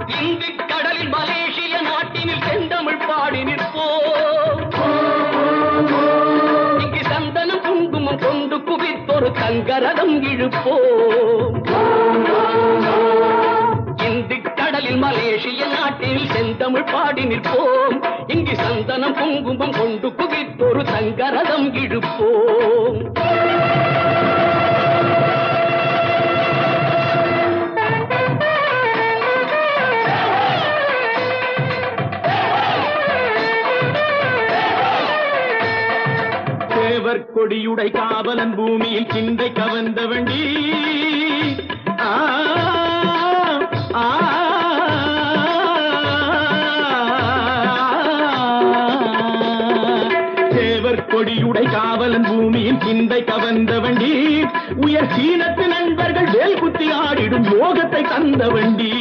இந்து கடலில் மலேசிய நாட்டினில் செந்தமிழ் பாடி நிற்போம். இங்கு சந்தனம் குங்குமம் கொண்டு குவித்தொரு தங்கரதம் இழுப்போம். இந்து கடலில் மலேசிய நாட்டில் செந்தமிழ் பாடி நிற்போம். இங்கு சந்தனம் குங்குமம் கொண்டு குவித்தொரு தங்கரதம் இழுப்போம். தேவர் கொடியுடை காவலன் பூமியில் சிந்தை கவர்ந்த வண்டி. தேவர் கொடியுடை காவலன் பூமியில் சிந்தை கவர்ந்த வண்டி. உயர் சீனத்து நண்பர்கள் வேல் குத்தி ஆடிடும் யோகத்தை தந்த வண்டி.